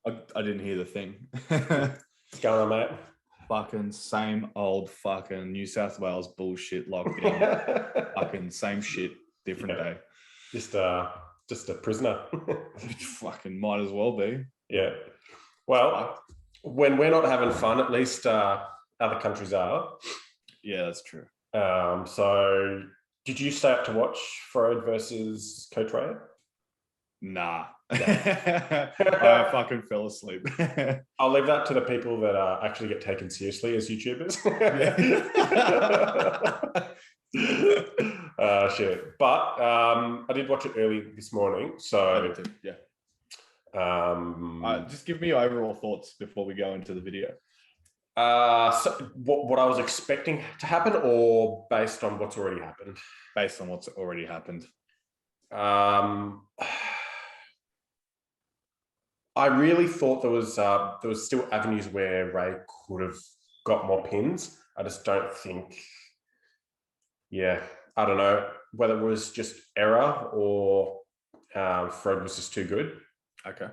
I didn't hear the thing. What's going on, mate? Fucking same old fucking New South Wales bullshit lockdown. Fucking same shit, different day. Just a prisoner. Fucking might as well be. Yeah. Well, when we're not having fun, at least other countries are. Yeah, that's true. So did you stay up to watch Frode versus Coach Ray? Nah. I fucking fell asleep. I'll leave that to the people that actually get taken seriously as YouTubers. Shit. But I did watch it early this morning. So yeah. Um, just give me your overall thoughts before we go into the video. So what I was expecting to happen, or based on what's already happened? Based on what's already happened. I really thought there was still avenues where Ray could have got more pins. I just don't think. Yeah, I don't know whether it was just error or Frode was just too good. Okay.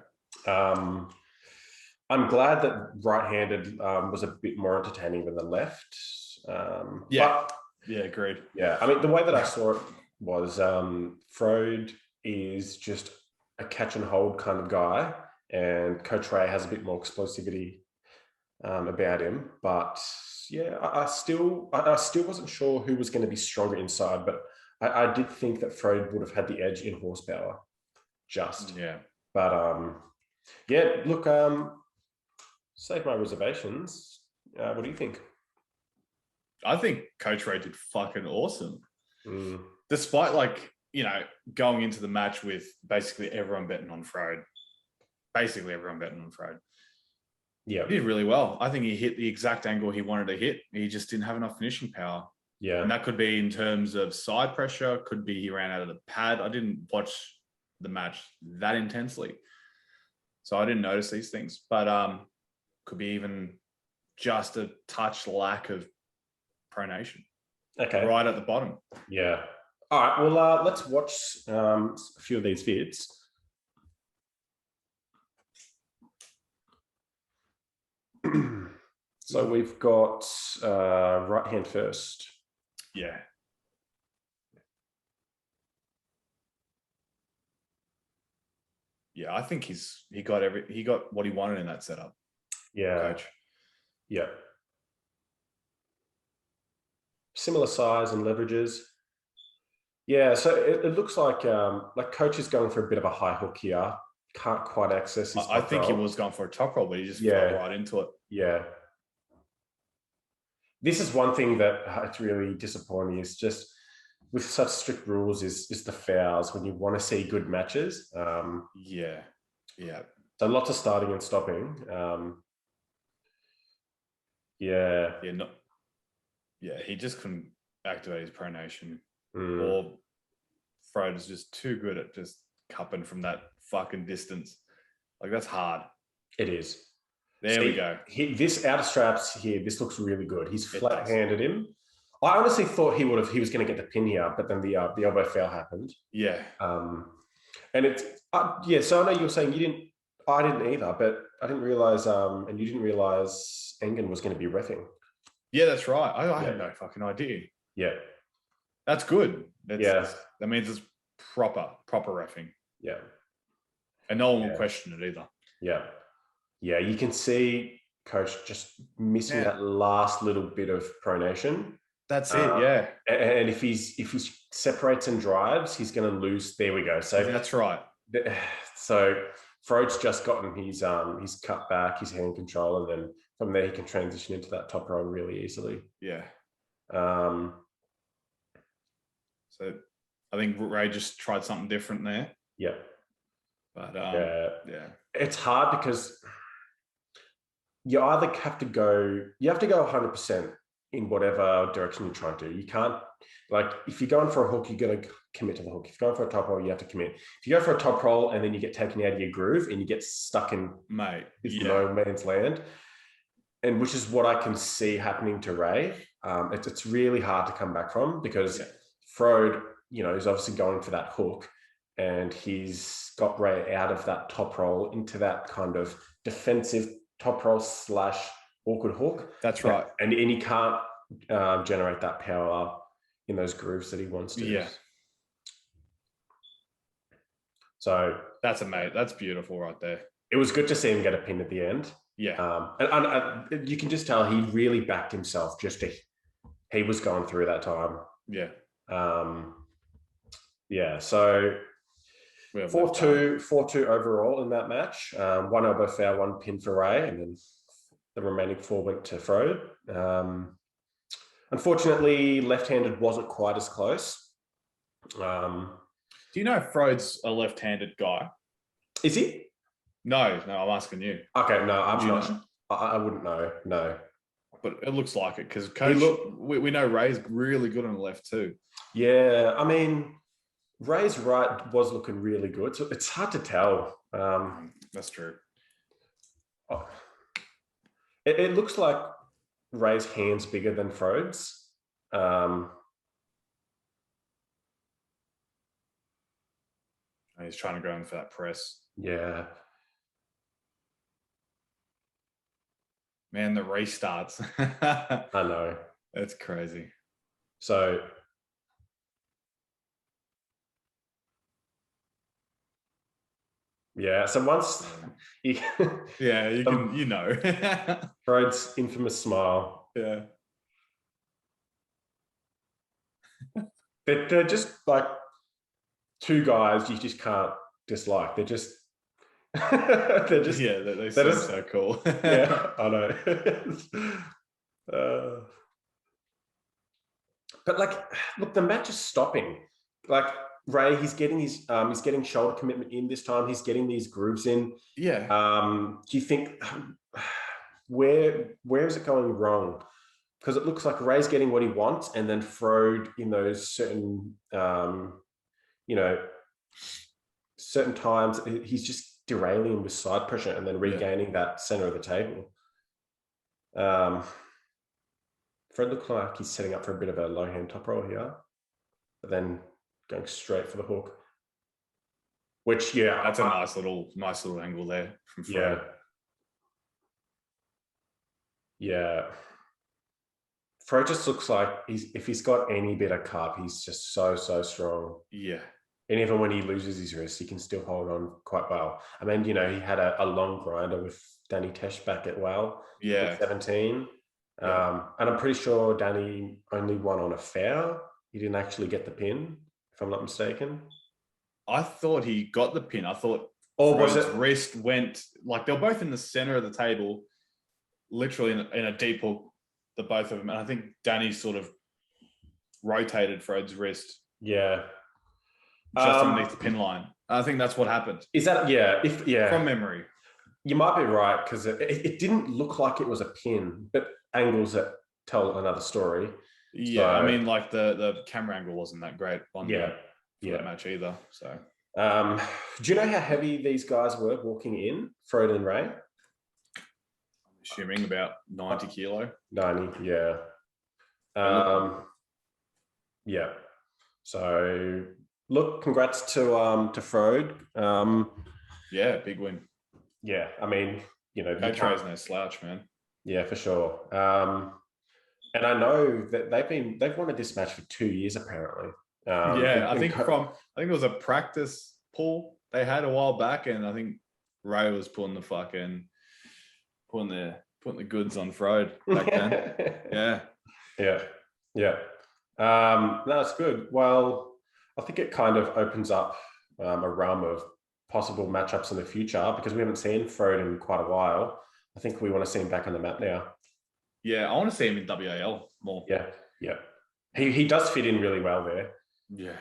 I'm glad that right-handed was a bit more entertaining than the left. Yeah, agreed. Yeah, I mean, the way that I saw it was Frode is just a catch and hold kind of guy, and Coach Ray has a bit more explosivity about him. But yeah, I still wasn't sure who was going to be stronger inside, but I did think that Frode would have had the edge in horsepower. But yeah, look, save my reservations. What do you think? I think Coach Ray did fucking awesome. Mm. Despite, like, you know, going into the match with basically everyone betting on Frode. Yeah. He did really well. I think he hit the exact angle he wanted to hit. He just didn't have enough finishing power. Yeah. And that could be in terms of side pressure, could be he ran out of the pad. I didn't watch the match that intensely, so I didn't notice these things. But could be even just a touch lack of pronation. Okay. Right at the bottom. Yeah. All right. Well, let's watch a few of these vids. So we've got right hand first. Yeah. Yeah, I think he got what he wanted in that setup. Yeah. Coach. Yeah. Similar size and leverages. Yeah, so it looks like Coach is going for a bit of a high hook here. Can't quite access his top I think roll. he was going for a top roll, but he just fell right into it. Yeah. This is one thing that it's really disappointing, is just with such strict rules is the fouls when you want to see good matches. Yeah. So lots of starting and stopping. Yeah, he just couldn't activate his pronation. Or Frode is just too good at just cupping from that fucking distance. Like, that's hard. It is. There we go. This outer straps here, this looks really good. He's flat-handed him. I honestly thought he was going to get the pin here, but then the elbow foul happened. Yeah. And it's so I know you were saying I didn't either, but I didn't realize and you didn't realize Engen was going to be reffing. Yeah, that's right. I had no fucking idea. Yeah. That's good. That means it's proper reffing. Yeah. And no one will question it either. Yeah. Yeah, you can see Coach just missing that last little bit of pronation. That's it, yeah. And if he separates and drives, he's going to lose. There we go. So that's right. So Frode's just gotten his cut back, his hand control, and then from there he can transition into that top roll really easily. Yeah. So I think Ray just tried something different there. Yeah. But it's hard because you either have to go 100% in whatever direction you're trying to. You can't, like, if you're going for a hook, you're going to commit to the hook. If you're going for a top roll, you have to commit. If you go for a top roll and then you get taken out of your groove and you get stuck in no man's land, and which is what I can see happening to Ray. It's really hard to come back from, because Frode, is obviously going for that hook, and he's got Ray out of that top roll into that kind of defensive top roll / awkward hook. That's right. And he can't generate that power in those grooves that he wants to. Yeah. So that's amazing. That's beautiful right there. It was good to see him get a pin at the end. Yeah. And you can just tell he really backed himself. He was going through that time. Yeah. Yeah. So 4-2 overall in that match. 1 elbow foul, 1 pin for Ray, and then the remaining 4 went to Frode. Unfortunately, left-handed wasn't quite as close. Do you know Frode's a left-handed guy? Is he? No, I'm asking you. Okay, no, I'm not. I wouldn't know. No, but it looks like it because Coach. We know Ray's really good on the left too. Yeah, I mean, Ray's right was looking really good, so it's hard to tell. That's true. It looks like Ray's hand's bigger than Frode's. He's trying to go in for that press. Yeah. Man, the restarts. I know. That's crazy. So yeah, so once you can, Frode's infamous smile. Yeah. They're just like two guys you just can't dislike. They're just they seem so cool. Yeah, I know. But like, look, the match is stopping. Like Ray, he's getting shoulder commitment in this time. He's getting these grooves in. Yeah. Do you think where is it going wrong? Because it looks like Ray's getting what he wants, and then Frode in those certain certain times he's just derailing with side pressure and then regaining that center of the table. Fred looks like he's setting up for a bit of a low hand top roll here, but then going straight for the hook. Which, that's a nice little angle there from Fred. Yeah. Fred just looks like if he's got any bit of cup, he's just so strong. Yeah. And even when he loses his wrist, he can still hold on quite well. I mean, he had a long grinder with Danny Tesh back at 17. And I'm pretty sure Danny only won on a foul. He didn't actually get the pin, if I'm not mistaken. I thought he got the pin. I thought his wrist went, like they were both in the center of the table, literally in a deep hook, the both of them. And I think Danny sort of rotated Fred's wrist. Yeah. Just underneath the pin line. I think that's what happened. Is that, from memory. You might be right, because it didn't look like it was a pin, but angles that tell another story. Yeah, so, I mean, like the camera angle wasn't that great on that match either. So, do you know how heavy these guys were walking in, Frode and Ray? I'm assuming about 90 kilo. 90, yeah. Yeah. So, look, congrats to Frode. Big win. Yeah, I mean, Coach Ray's no slouch, man. Yeah, for sure. And I know that they've wanted this match for 2 years apparently. I think it was a practice pull they had a while back, and I think Ray was putting the goods on Frode back then. Yeah. No, it's good. Well, I think it kind of opens up a realm of possible matchups in the future, because we haven't seen Frode in quite a while. I think we want to see him back on the map now. Yeah, I want to see him in WAL more. Yeah. He does fit in really well there. Yeah.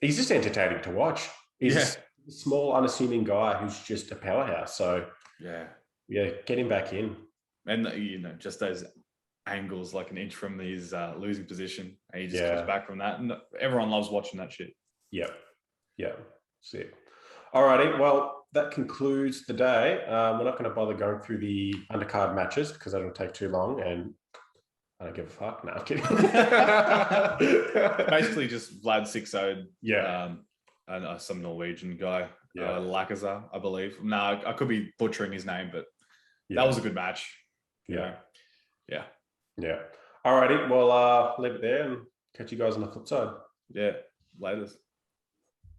He's just entertaining to watch. He's a small, unassuming guy who's just a powerhouse. So yeah, get him back in. And just those angles, like an inch from his losing position, and he just comes back from that, and everyone loves watching that shit. Yeah. Sick. Alrighty, well, that concludes the day. We're not going to bother going through the undercard matches because that'll take too long, and I don't give a fuck. No, I'm kidding. Basically, just Vlad 6-0'd, and some Norwegian guy. Yeah. Lacazette, I believe. No, I could be butchering his name, but Yeah. that was a good match. Yeah. Yeah. Yeah. All righty. Well, leave it there and catch you guys on the flip side. Yeah. Latest.